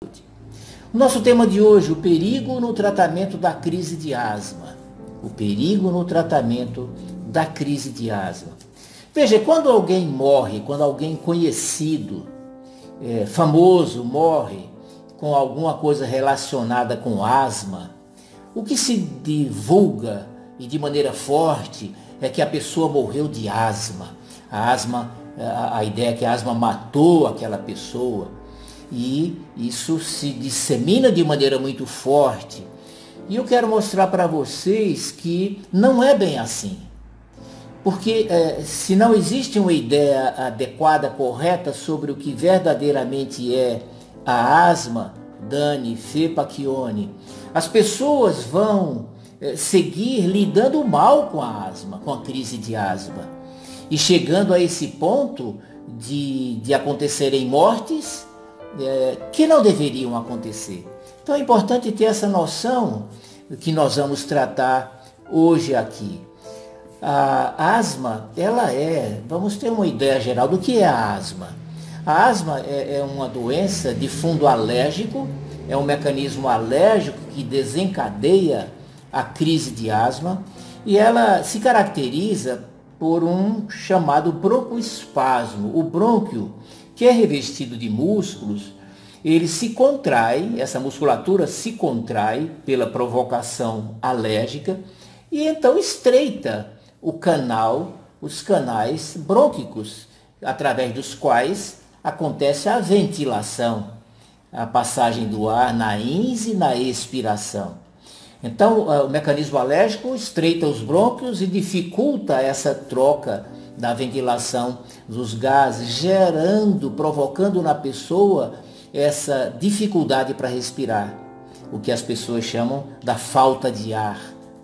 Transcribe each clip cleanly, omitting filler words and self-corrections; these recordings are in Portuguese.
O nosso tema de hoje, o perigo no tratamento da crise de asma. O perigo no tratamento da crise de asma. Veja, quando alguém morre, quando alguém conhecido, famoso, morre com alguma coisa relacionada com asma, o que se divulga e de maneira forte é que a pessoa morreu de asma. A ideia é que a asma matou aquela pessoa. E isso se dissemina de maneira muito forte. E eu quero mostrar para vocês que não é bem assim. Porque se não existe uma ideia adequada, correta sobre o que verdadeiramente é a asma, Dani, Fê Pacchioni, as pessoas vão seguir lidando mal com a asma, com a crise de asma. E chegando a esse ponto de acontecerem mortes que não deveriam acontecer. Então é importante ter essa noção que nós vamos tratar hoje aqui. A asma, vamos ter uma ideia geral do que é a asma. A asma é uma doença de fundo alérgico, é um mecanismo alérgico que desencadeia a crise de asma e ela se caracteriza por um chamado broncoespasmo. O brônquio, que é revestido de músculos, ele se contrai, essa musculatura se contrai pela provocação alérgica e então estreita os canais brônquicos, através dos quais acontece a ventilação, a passagem do ar na ins e na expiração. Então, o mecanismo alérgico estreita os brônquios e dificulta essa troca da ventilação dos gases, provocando na pessoa essa dificuldade para respirar, o que as pessoas chamam da falta de ar.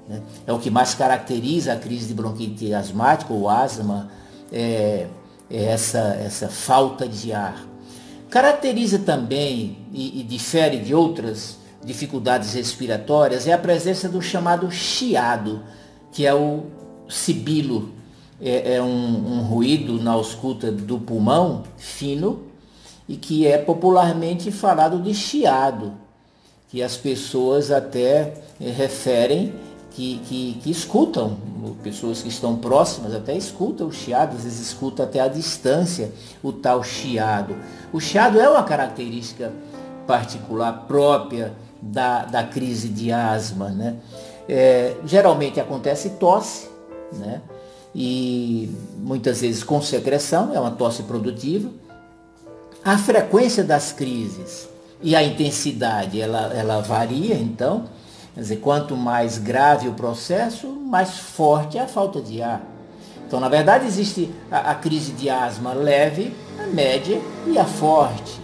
Né? É o que mais caracteriza a crise de bronquite asmática ou asma, essa falta de ar. Caracteriza também e difere de outras dificuldades respiratórias é a presença do chamado chiado, que é o sibilo. É um ruído na ausculta do pulmão fino e que é popularmente falado de chiado, que as pessoas até referem que escutam, pessoas que estão próximas até escutam o chiado, às vezes escutam até à distância o tal chiado. O chiado é uma característica particular própria da crise de asma, né? Geralmente acontece tosse, né? E muitas vezes com secreção, é uma tosse produtiva. A frequência das crises e a intensidade, ela varia, então. Quer dizer, quanto mais grave o processo, mais forte é a falta de ar. Então, na verdade, existe a crise de asma leve, a média e a forte.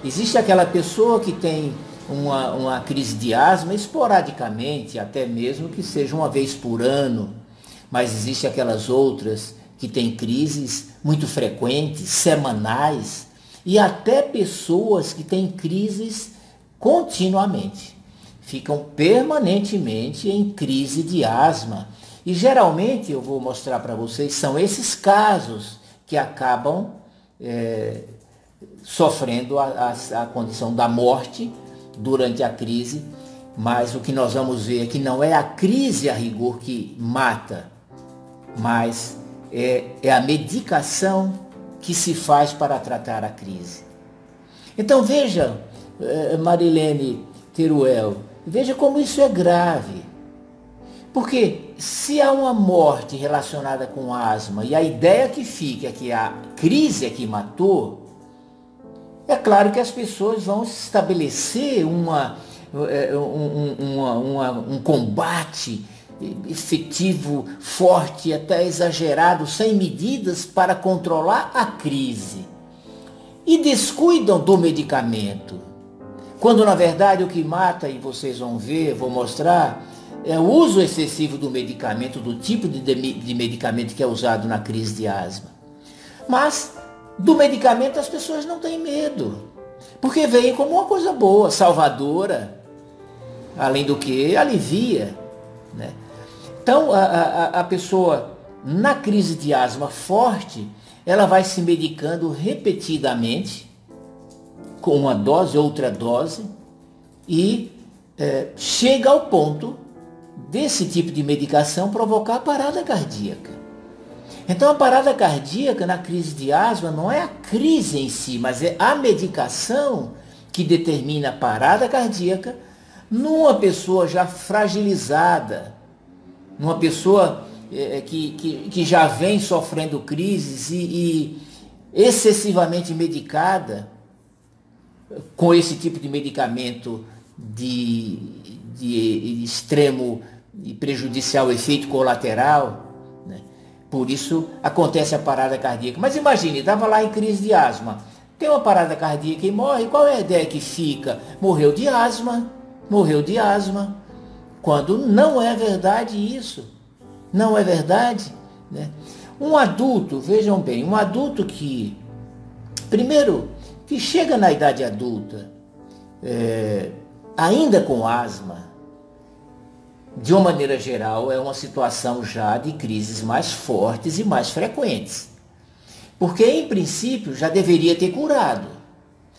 Existe aquela pessoa que tem uma crise de asma esporadicamente, até mesmo que seja uma vez por ano. Mas existe aquelas outras que têm crises muito frequentes, semanais, e até pessoas que têm crises continuamente. Ficam permanentemente em crise de asma. E geralmente, eu vou mostrar para vocês, são esses casos que acabam sofrendo a condição da morte durante a crise. Mas o que nós vamos ver é que não é a crise a rigor que mata, mas é a medicação que se faz para tratar a crise. Então veja, Marilene Teruel, veja como isso é grave. Porque se há uma morte relacionada com asma e a ideia que fica é que a crise é que matou, é claro que as pessoas vão estabelecer um combate efetivo, forte, até exagerado, sem medidas para controlar a crise. E descuidam do medicamento. Quando na verdade o que mata, e vocês vão ver, vou mostrar, é o uso excessivo do medicamento, do tipo de medicamento que é usado na crise de asma. Mas do medicamento as pessoas não têm medo, porque veem como uma coisa boa, salvadora, além do que alivia, né? Então a pessoa na crise de asma forte, ela vai se medicando repetidamente com uma dose, outra dose, e chega ao ponto desse tipo de medicação provocar parada cardíaca. Então a parada cardíaca na crise de asma não é a crise em si, mas é a medicação que determina a parada cardíaca numa pessoa já fragilizada, numa pessoa que já vem sofrendo crises e excessivamente medicada com esse tipo de medicamento de extremo e prejudicial efeito colateral, né? Por isso acontece a parada cardíaca. Mas imagine, estava lá em crise de asma, tem uma parada cardíaca e morre, qual é a ideia que fica? Morreu de asma, quando não é verdade isso. Não é verdade, né? Um adulto, vejam bem, um adulto que, primeiro, que chega na idade adulta, ainda com asma, de uma maneira geral, é uma situação já de crises mais fortes e mais frequentes. Porque, em princípio, já deveria ter curado.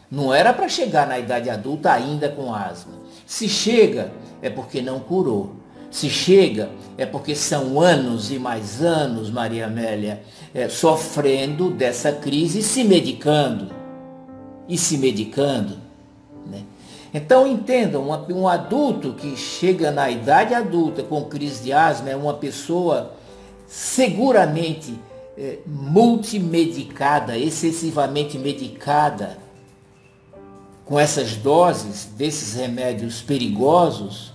Não era para chegar na idade adulta ainda com asma. Se chega, é porque não curou. Se chega, é porque são anos e mais anos, Maria Amélia, sofrendo dessa crise e se medicando. Né? Então entendam, um adulto que chega na idade adulta com crise de asma é uma pessoa seguramente multimedicada, excessivamente medicada, com essas doses desses remédios perigosos,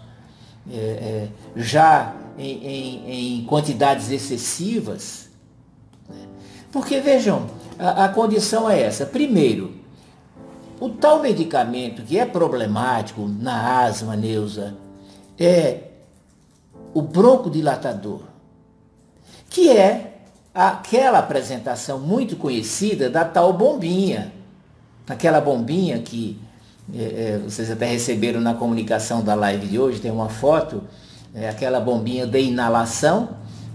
já em quantidades excessivas. Porque vejam, a condição é essa. Primeiro, o tal medicamento que é problemático na asma, Neuza, é o broncodilatador, que é aquela apresentação muito conhecida da tal bombinha. Aquela bombinha que vocês até receberam na comunicação da live de hoje, tem uma foto, aquela bombinha de inalação,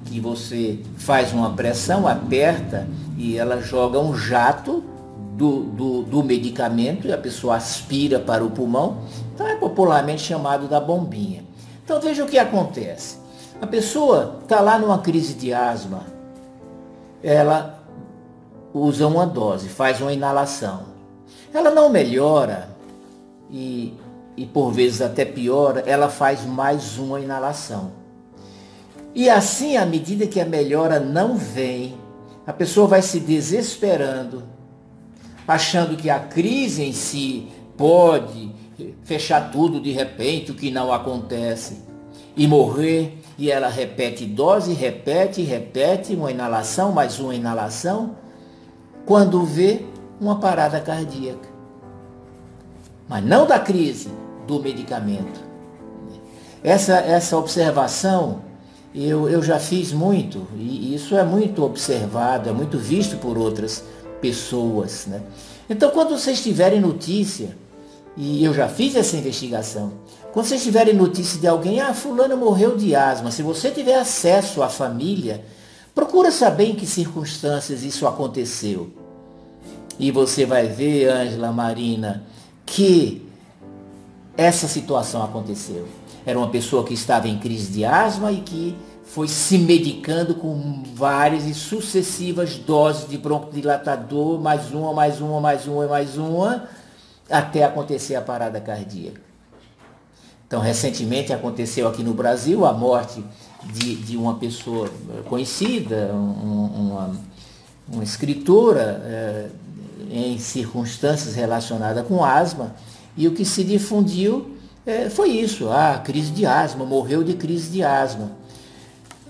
que você faz uma pressão, aperta e ela joga um jato do medicamento e a pessoa aspira para o pulmão. Então é popularmente chamado da bombinha. Então veja o que acontece. A pessoa está lá numa crise de asma, ela usa uma dose, faz uma inalação. Ela não melhora e por vezes até piora, ela faz mais uma inalação. E assim, à medida que a melhora não vem, a pessoa vai se desesperando, achando que a crise em si pode fechar tudo de repente, o que não acontece, e morrer, e ela repete dose, repete, uma inalação, mais uma inalação, quando vê uma parada cardíaca. Mas não da crise, do medicamento. Essa observação eu já fiz muito, e isso é muito observado, é muito visto por outras pessoas, né? Então, quando vocês tiverem notícia, e eu já fiz essa investigação, quando vocês tiverem notícia de alguém, fulano morreu de asma, se você tiver acesso à família, procura saber em que circunstâncias isso aconteceu. E você vai ver, Ângela, Marina, que essa situação aconteceu. Era uma pessoa que estava em crise de asma e que foi se medicando com várias e sucessivas doses de broncodilatador, mais uma, até acontecer a parada cardíaca. Então, recentemente aconteceu aqui no Brasil a morte de uma pessoa conhecida, uma escritora, em circunstâncias relacionadas com asma, e o que se difundiu foi isso, crise de asma, morreu de crise de asma.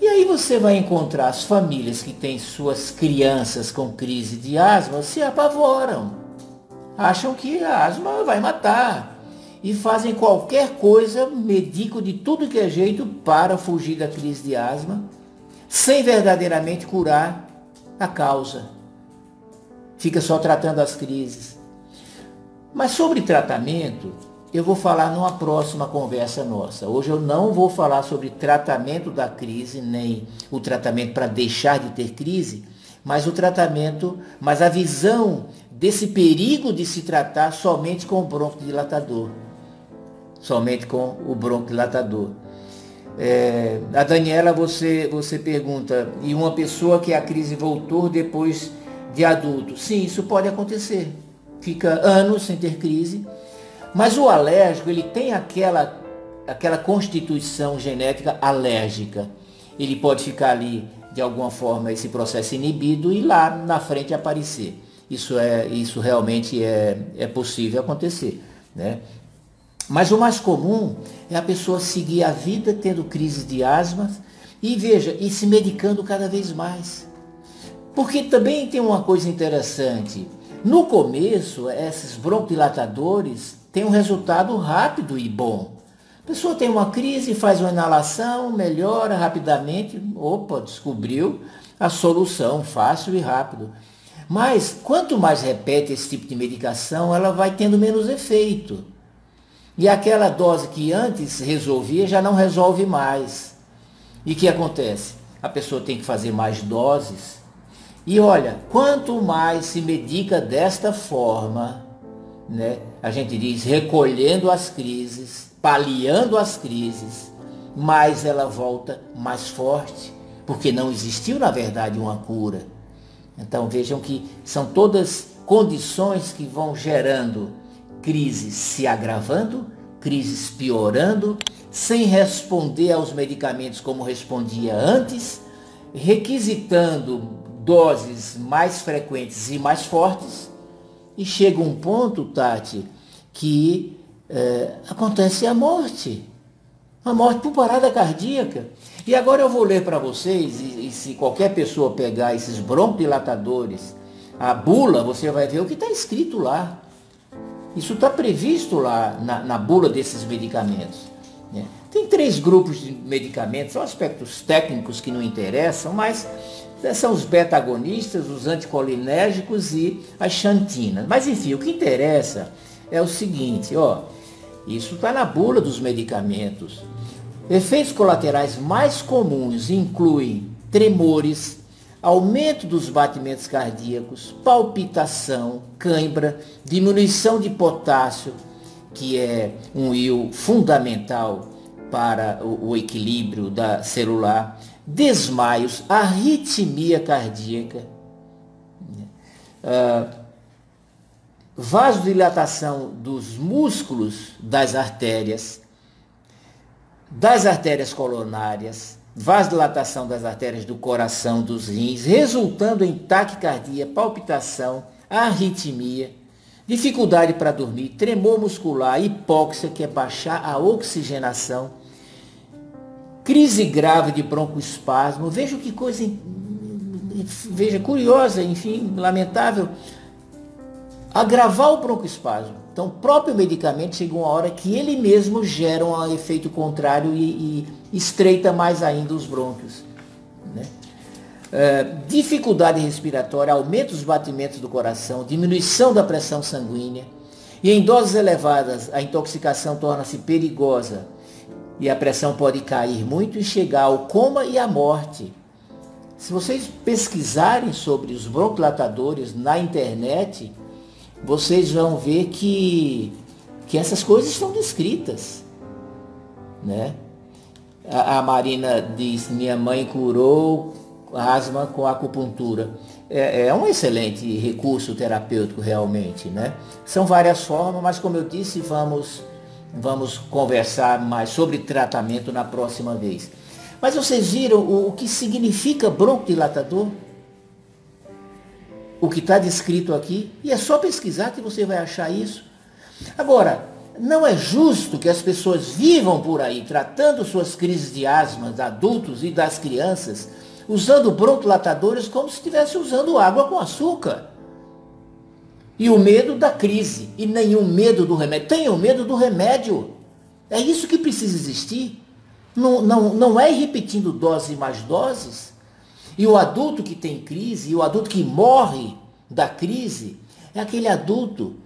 E aí você vai encontrar as famílias que têm suas crianças com crise de asma, se apavoram, acham que a asma vai matar, e fazem qualquer coisa, medicam de tudo que é jeito para fugir da crise de asma, sem verdadeiramente curar a causa. Fica só tratando as crises. Mas sobre tratamento, eu vou falar numa próxima conversa nossa. Hoje eu não vou falar sobre tratamento da crise, nem o tratamento para deixar de ter crise, mas a visão desse perigo de se tratar somente com o broncodilatador. Somente com o broncodilatador. A Daniela, você pergunta, e uma pessoa que a crise voltou depois de adulto? Sim, isso pode acontecer. Fica anos sem ter crise, mas o alérgico, ele tem aquela constituição genética alérgica. Ele pode ficar ali, de alguma forma, esse processo inibido e lá na frente aparecer. Isso realmente é possível acontecer, né? Mas o mais comum é a pessoa seguir a vida tendo crise de asma e se medicando cada vez mais. Porque também tem uma coisa interessante. No começo, esses broncodilatadores têm um resultado rápido e bom. A pessoa tem uma crise, faz uma inalação, melhora rapidamente. Opa, descobriu a solução, fácil e rápido. Mas quanto mais repete esse tipo de medicação, ela vai tendo menos efeito. E aquela dose que antes resolvia já não resolve mais. E o que acontece? A pessoa tem que fazer mais doses. E olha, quanto mais se medica desta forma, né, a gente diz recolhendo as crises, paliando as crises, mais ela volta mais forte, porque não existiu na verdade uma cura. Então vejam que são todas condições que vão gerando crises se agravando, crises piorando, sem responder aos medicamentos como respondia antes, requisitando doses mais frequentes e mais fortes, e chega um ponto, Tati, que acontece a morte por parada cardíaca. E agora eu vou ler para vocês, e se qualquer pessoa pegar esses broncodilatadores, a bula, você vai ver o que está escrito lá. Isso está previsto lá na bula desses medicamentos, né? Tem 3 grupos de medicamentos, são aspectos técnicos que não interessam, mas são os beta-agonistas, os anticolinérgicos e as xantinas. Mas enfim, o que interessa é o seguinte, isso está na bula dos medicamentos. Efeitos colaterais mais comuns incluem tremores, aumento dos batimentos cardíacos, palpitação, cãibra, diminuição de potássio, que é um íon fundamental para o equilíbrio celular, desmaios, arritmia cardíaca, vasodilatação dos músculos das artérias coronárias, vasodilatação das artérias do coração, dos rins, resultando em taquicardia, palpitação, arritmia, dificuldade para dormir, tremor muscular, hipóxia, que é baixar a oxigenação, crise grave de broncoespasmo. Veja que coisa, curiosa, enfim, lamentável. Agravar o broncoespasmo. Então, o próprio medicamento chega uma hora que ele mesmo gera um efeito contrário e estreita mais ainda os brônquios, né? Dificuldade respiratória, aumento dos batimentos do coração, diminuição da pressão sanguínea. E em doses elevadas, a intoxicação torna-se perigosa e a pressão pode cair muito e chegar ao coma e à morte. Se vocês pesquisarem sobre os broncodilatadores na internet, vocês vão ver que essas coisas estão descritas, né? A Marina diz, minha mãe curou asma com acupuntura. É um excelente recurso terapêutico realmente, né? São várias formas, mas como eu disse, vamos conversar mais sobre tratamento na próxima vez. Mas vocês viram o que significa broncodilatador? O que está descrito aqui, e é só pesquisar que você vai achar isso. Agora, não é justo que as pessoas vivam por aí tratando suas crises de asma, dos adultos e das crianças, usando broncodilatadores como se estivesse usando água com açúcar. E o medo da crise, e nenhum medo do remédio. Tenham medo do remédio. É isso que precisa existir. Não é ir repetindo doses e mais doses. E o adulto que tem crise, e o adulto que morre da crise, é aquele adulto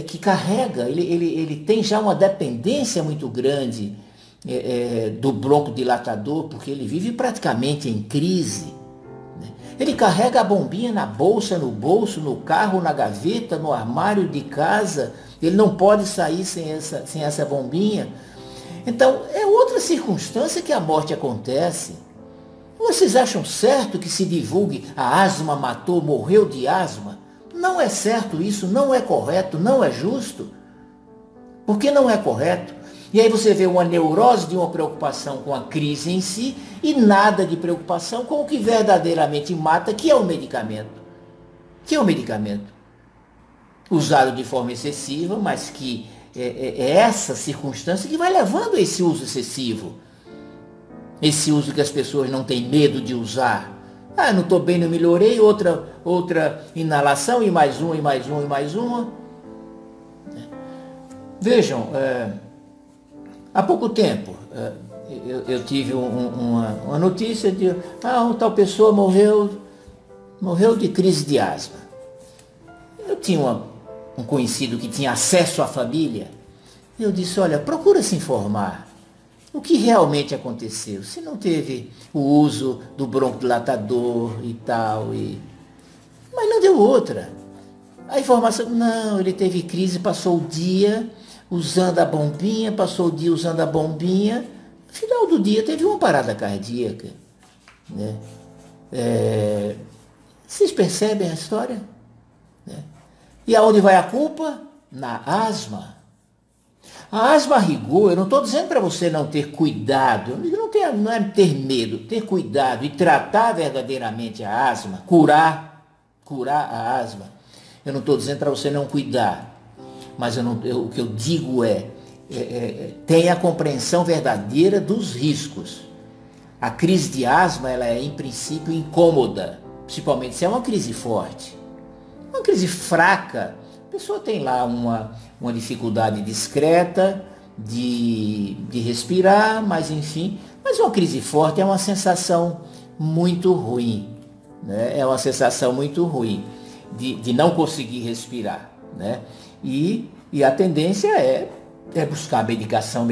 que carrega, ele tem já uma dependência muito grande do broncodilatador, porque ele vive praticamente em crise, né? Ele carrega a bombinha na bolsa, no bolso, no carro, na gaveta, no armário de casa. Ele não pode sair sem essa bombinha. Então, é outra circunstância que a morte acontece. Vocês acham certo que se divulgue a asma matou, morreu de asma? Não é certo isso, não é correto, não é justo. Por que não é correto? E aí você vê uma neurose de uma preocupação com a crise em si e nada de preocupação com o que verdadeiramente mata, que é o medicamento. Que é o medicamento. Usado de forma excessiva, mas que é essa circunstância que vai levando a esse uso excessivo. Esse uso que as pessoas não têm medo de usar. Ah, não estou bem, não melhorei, outra inalação, e mais uma, e mais uma, e mais uma. Vejam, há pouco tempo eu tive uma notícia de uma tal pessoa morreu de crise de asma. Eu tinha um conhecido que tinha acesso à família. Eu disse, olha, procura se informar. O que realmente aconteceu? Se não teve o uso do broncodilatador e tal. Mas não deu outra. A informação, não, ele teve crise, passou o dia usando a bombinha, passou o dia usando a bombinha. No final do dia teve uma parada cardíaca. Né? Vocês percebem a história? Né? E aonde vai a culpa? Na asma. A asma a rigor, eu não estou dizendo para você não ter cuidado, não é ter medo, ter cuidado e tratar verdadeiramente a asma, curar a asma. Eu não estou dizendo para você não cuidar, mas o que eu digo tenha a compreensão verdadeira dos riscos. A crise de asma, ela é em princípio incômoda, principalmente se é uma crise forte. Uma crise fraca, a pessoa tem lá uma dificuldade discreta de respirar, mas enfim. Mas uma crise forte é uma sensação muito ruim, né? É uma sensação muito ruim de não conseguir respirar, né? E a tendência é buscar medicação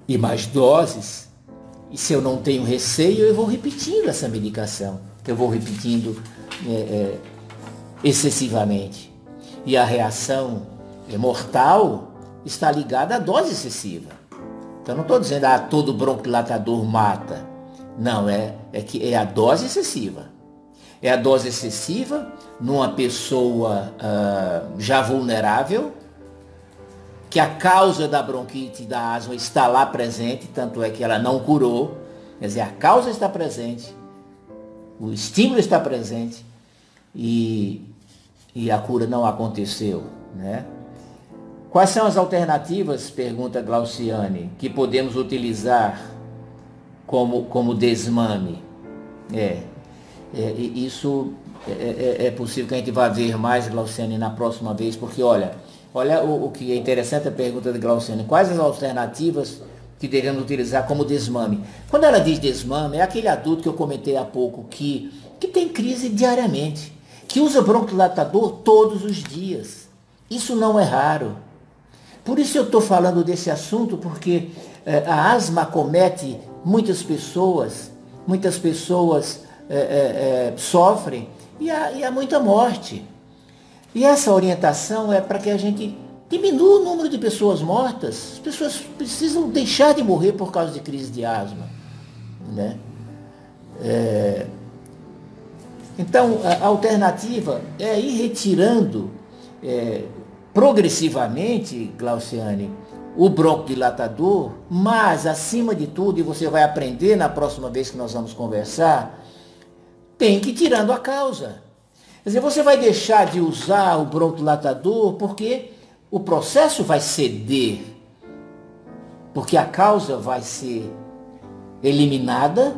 e mais doses. E se eu não tenho receio, eu vou repetindo essa medicação, que eu vou repetindo excessivamente. E a reação mortal está ligada à dose excessiva. Então não estou dizendo que todo broncodilatador mata. Não, que é a dose excessiva. É a dose excessiva numa pessoa já vulnerável, que a causa da bronquite e da asma está lá presente, tanto é que ela não curou. Quer dizer, a causa está presente, o estímulo está presente e a cura não aconteceu, né? Quais são as alternativas, pergunta Glauciane, que podemos utilizar como desmame? Isso é possível que a gente vá ver mais, Glauciane, na próxima vez, porque olha o que é interessante a pergunta de Glauciane. Quais as alternativas que devemos utilizar como desmame? Quando ela diz desmame, é aquele adulto que eu comentei há pouco que tem crise diariamente, que usa broncodilatador todos os dias. Isso não é raro. Por isso eu estou falando desse assunto, porque a asma acomete muitas pessoas sofrem e há muita morte. E essa orientação é para que a gente diminua o número de pessoas mortas. As pessoas precisam deixar de morrer por causa de crise de asma, né? Então, a alternativa é ir retirando progressivamente, Glauciane, o broncodilatador, mas, acima de tudo, e você vai aprender na próxima vez que nós vamos conversar, tem que ir tirando a causa. Quer dizer, você vai deixar de usar o broncodilatador porque o processo vai ceder, porque a causa vai ser eliminada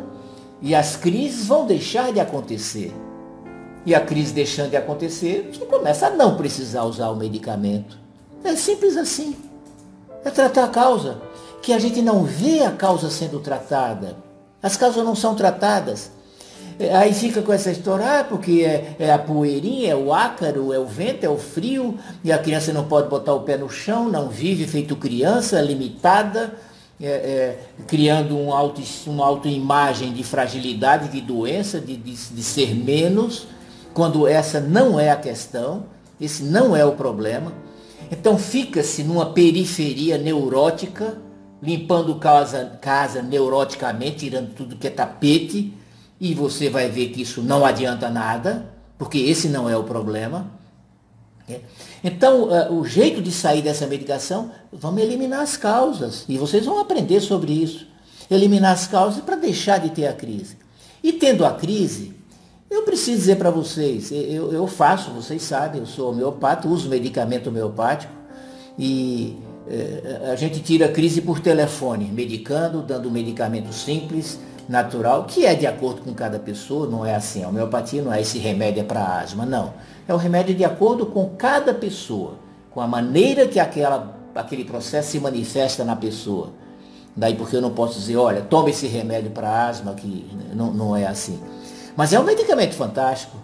e as crises vão deixar de acontecer. E a crise deixando de acontecer, você começa a não precisar usar o medicamento. É simples assim. É tratar a causa. Que a gente não vê a causa sendo tratada. As causas não são tratadas. Aí fica com essa história, porque é a poeirinha, é o ácaro, é o vento, é o frio, e a criança não pode botar o pé no chão, não vive feito criança, limitada, criando uma autoimagem de fragilidade, de doença, de ser menos, quando essa não é a questão, esse não é o problema. Então fica-se numa periferia neurótica, limpando casa neuroticamente, tirando tudo que é tapete, e você vai ver que isso não adianta nada, porque esse não é o problema. Então, o jeito de sair dessa medicação, vamos eliminar as causas. E vocês vão aprender sobre isso. Eliminar as causas para deixar de ter a crise. E tendo a crise, eu preciso dizer para vocês, eu faço, vocês sabem, eu sou homeopata, uso medicamento homeopático. E a gente tira a crise por telefone, medicando, dando um medicamento simples, natural, que é de acordo com cada pessoa, não é assim. A homeopatia não é esse remédio para asma, não. É um remédio de acordo com cada pessoa, com a maneira que aquele processo se manifesta na pessoa. Daí porque eu não posso dizer, olha, toma esse remédio para asma, que não é assim. Mas é um medicamento fantástico.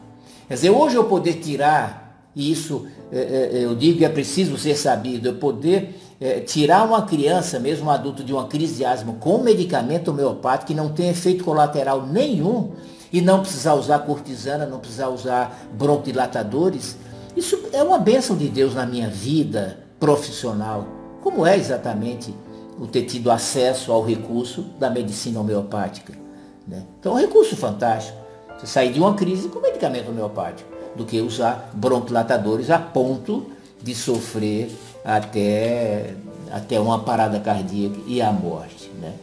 Quer dizer, hoje eu poder tirar, e isso eu digo que é preciso ser sabido, eu poder tirar uma criança, mesmo um adulto, de uma crise de asma com medicamento homeopático que não tem efeito colateral nenhum, e não precisar usar cortisona, não precisar usar broncodilatadores, isso é uma bênção de Deus na minha vida profissional, como é exatamente o ter tido acesso ao recurso da medicina homeopática. Né? Então é um recurso fantástico, você sair de uma crise com medicamento homeopático, do que usar broncodilatadores a ponto de sofrer até uma parada cardíaca e a morte. Né?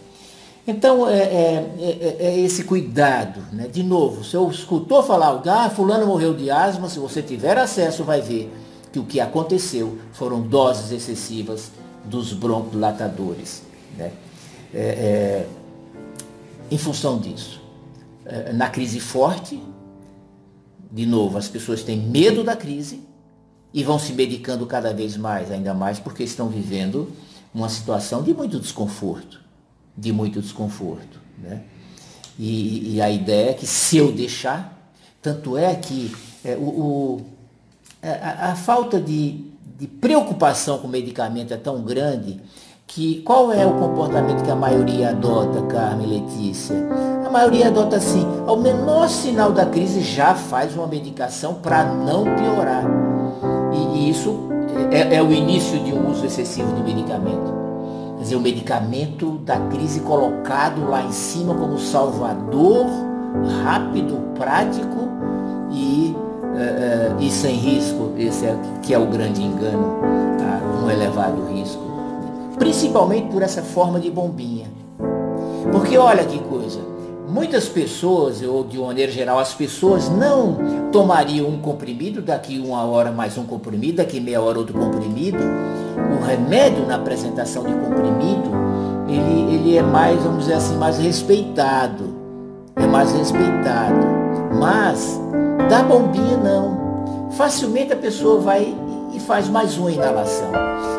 Então, é esse cuidado. Né? De novo, se eu escutou falar, fulano morreu de asma, se você tiver acesso, vai ver que o que aconteceu foram doses excessivas dos broncodilatadores. Né? Em função disso, na crise forte, de novo, as pessoas têm medo da crise e vão se medicando cada vez mais, ainda mais porque estão vivendo uma situação de muito desconforto. Né? E a ideia é que se eu deixar, tanto é que a falta de preocupação com o medicamento é tão grande que qual é o comportamento que a maioria adota, Carmen e Letícia? A maioria adota assim, ao menor sinal da crise já faz uma medicação para não piorar. E isso é o início de um uso excessivo de medicamento. Quer dizer, o medicamento da crise colocado lá em cima como salvador, rápido, prático e sem risco. Esse que é o grande engano, um elevado risco. Principalmente por essa forma de bombinha. Porque olha que coisa, muitas pessoas, ou de uma maneira geral, as pessoas não tomariam um comprimido, daqui uma hora mais um comprimido, daqui meia hora outro comprimido. O remédio na apresentação de comprimido, ele é mais, vamos dizer assim, mais respeitado. É mais respeitado. Mas da bombinha não. Facilmente a pessoa vai e faz mais uma inalação.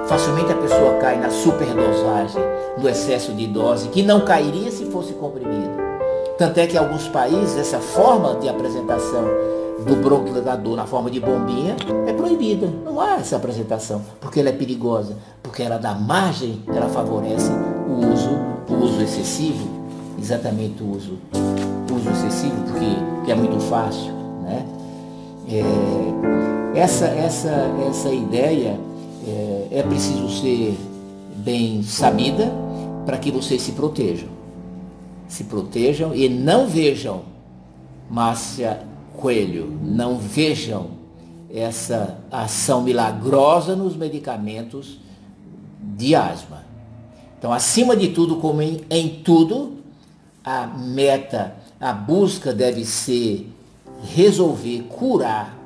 Facilmente a pessoa cai na superdosagem, no excesso de dose, que não cairia se fosse comprimido. Tanto é que em alguns países essa forma de apresentação do broncodilatador na forma de bombinha é proibida. Não há essa apresentação, porque ela é perigosa, porque ela dá margem, ela favorece o uso excessivo, exatamente o uso excessivo, porque é muito fácil. Né? Essa ideia é preciso ser bem sabida para que vocês se protejam. Se protejam e não vejam, Márcia Coelho, não vejam essa ação milagrosa nos medicamentos de asma. Então, acima de tudo, como em tudo, a meta, a busca deve ser resolver, curar.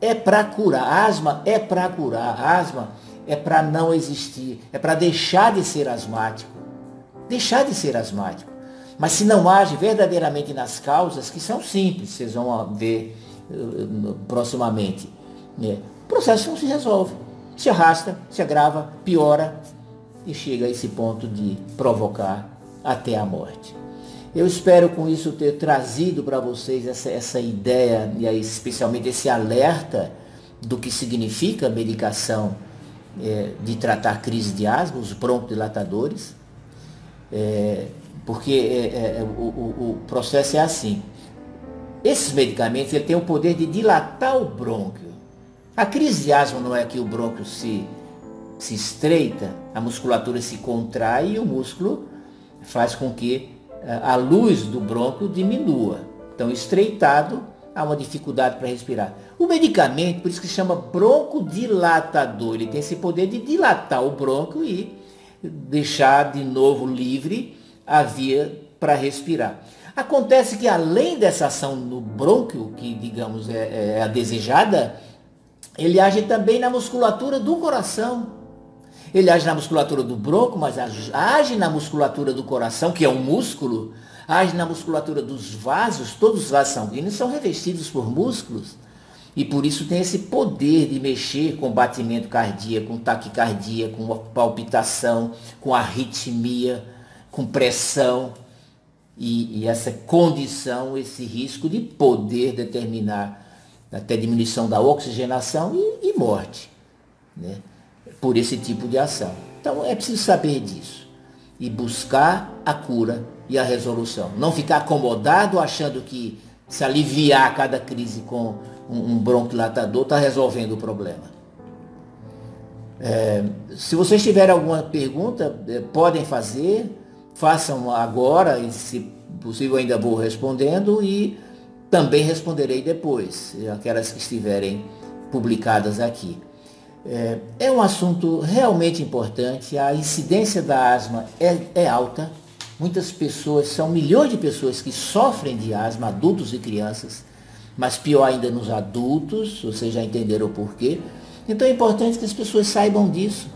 É para curar. A asma é para curar. A asma é para não existir. É para deixar de ser asmático. Deixar de ser asmático. Mas se não age verdadeiramente nas causas, que são simples, vocês vão ver proximamente, o processo não se resolve. Se arrasta, se agrava, piora e chega a esse ponto de provocar até a morte. Eu espero com isso ter trazido para vocês essa ideia, e aí, especialmente esse alerta do que significa a medicação de tratar crise de asma, os broncodilatadores. Porque o processo é assim. Esses medicamentos ele tem o poder de dilatar o brônquio. A crise de asma não é que o brônquio se estreita, a musculatura se contrai e o músculo faz com que a luz do brônquio diminua. Então, estreitado, há uma dificuldade para respirar. O medicamento, por isso que chama broncodilatador, ele tem esse poder de dilatar o brônquio e deixar de novo livre a via para respirar. Acontece que além dessa ação no brônquio, que digamos é a desejada, ele age também na musculatura do coração. Ele age na musculatura do brônquio, mas age na musculatura do coração, que é um músculo, age na musculatura dos vasos, todos os vasos sanguíneos são revestidos por músculos. E por isso tem esse poder de mexer com batimento cardíaco, com taquicardia, com palpitação, com arritmia, com pressão. E essa condição, esse risco de poder determinar até diminuição da oxigenação e morte, né? Por esse tipo de ação. Então é preciso saber disso e buscar a cura e a resolução. Não ficar acomodado achando que se aliviar cada crise com um broncodilatador está resolvendo o problema. Se vocês tiverem alguma pergunta, podem fazer, façam agora, e se possível ainda vou respondendo e também responderei depois, aquelas que estiverem publicadas aqui. É um assunto realmente importante, a incidência da asma é alta, muitas pessoas, são milhões de pessoas que sofrem de asma, adultos e crianças, mas pior ainda nos adultos, vocês já entenderam o porquê. Então é importante que as pessoas saibam disso,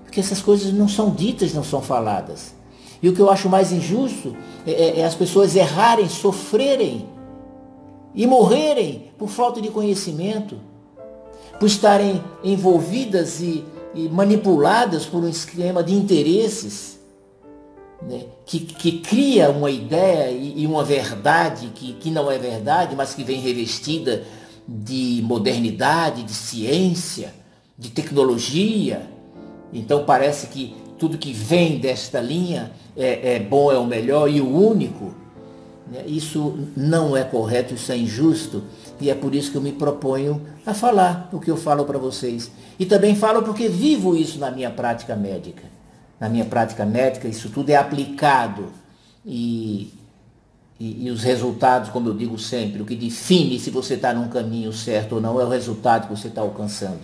porque essas coisas não são ditas, não são faladas. E o que eu acho mais injusto é as pessoas errarem, sofrerem e morrerem por falta de conhecimento, por estarem envolvidas e manipuladas por um esquema de interesses, né, que cria uma ideia e uma verdade que não é verdade, mas que vem revestida de modernidade, de ciência, de tecnologia. Então parece que tudo que vem desta linha é bom, é o melhor e o único. Isso não é correto, isso é injusto. E é por isso que eu me proponho a falar o que eu falo para vocês. E também falo porque vivo isso na minha prática médica. Na minha prática médica, isso tudo é aplicado. E os resultados, como eu digo sempre, o que define se você está num caminho certo ou não é o resultado que você está alcançando.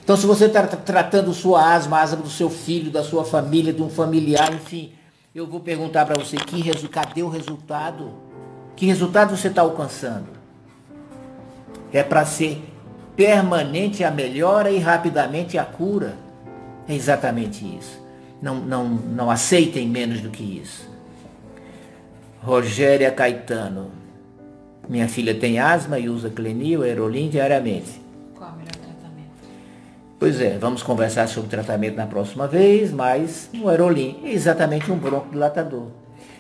Então, se você está tratando sua asma, a asma do seu filho, da sua família, de um familiar, enfim, eu vou perguntar para você, cadê o resultado? Que resultado você está alcançando? É para ser permanente a melhora e rapidamente a cura. É exatamente isso. Não aceitem menos do que isso. Rogéria Caetano. Minha filha tem asma e usa Clenil, Aerolim diariamente. Qual é o melhor tratamento? Pois é, vamos conversar sobre tratamento na próxima vez, mas o Aerolim é exatamente um broncodilatador.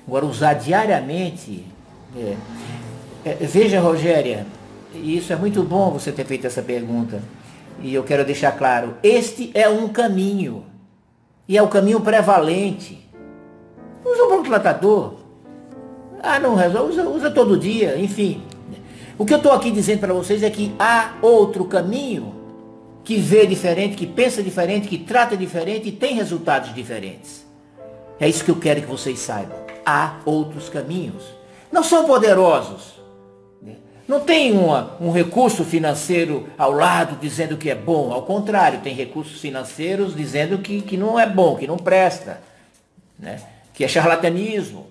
Agora, usar diariamente... Veja, Rogéria, e isso é muito bom você ter feito essa pergunta. E eu quero deixar claro, este é um caminho. E é o caminho prevalente. Usa o broncodilatador. Não resolve, usa todo dia, enfim. O que eu estou aqui dizendo para vocês é que há outro caminho que vê diferente, que pensa diferente, que trata diferente e tem resultados diferentes. É isso que eu quero que vocês saibam. Há outros caminhos. Não são poderosos. Não tem um recurso financeiro ao lado dizendo que é bom. Ao contrário, tem recursos financeiros dizendo que não é bom, que não presta, né? Que é charlatanismo,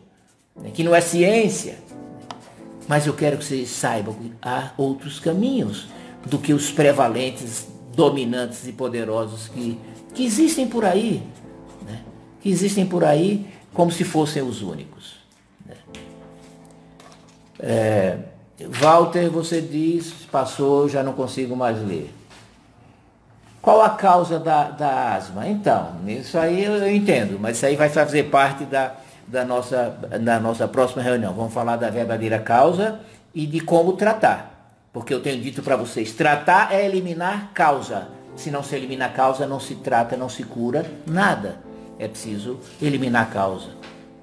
né? Que não é ciência. Mas eu quero que vocês saibam que há outros caminhos do que os prevalentes, dominantes e poderosos que existem por aí, né? Que existem por aí como se fossem os únicos, né? Walter, você diz, passou, já não consigo mais ler. Qual a causa da asma? Então, isso aí eu entendo, mas isso aí vai fazer parte da nossa próxima reunião. Vamos falar da verdadeira causa e de como tratar. Porque eu tenho dito para vocês, tratar é eliminar causa. Se não se elimina a causa, não se trata, não se cura nada. É preciso eliminar a causa.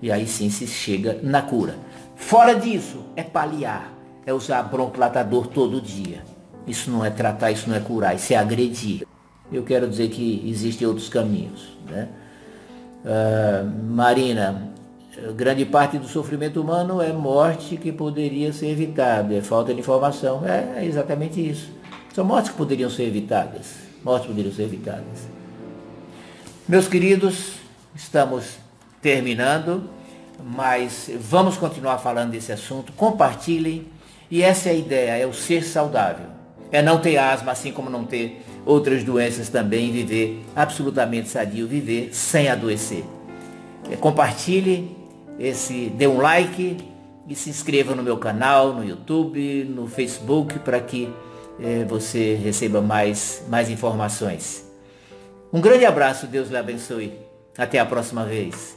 E aí sim se chega na cura. Fora disso, é paliar. É usar bronquilatador todo dia. Isso não é tratar, isso não é curar, isso é agredir. Eu quero dizer que existem outros caminhos, né? Marina, grande parte do sofrimento humano é morte que poderia ser evitada, é falta de informação. É exatamente isso. São mortes que poderiam ser evitadas. Mortes poderiam ser evitadas. Meus queridos, estamos terminando, mas vamos continuar falando desse assunto. Compartilhem. E essa é a ideia, é o ser saudável. É não ter asma, assim como não ter outras doenças também, viver absolutamente sadio, viver sem adoecer. Compartilhe, dê um like e se inscreva no meu canal, no YouTube, no Facebook, para que você receba mais informações. Um grande abraço, Deus lhe abençoe. Até a próxima vez.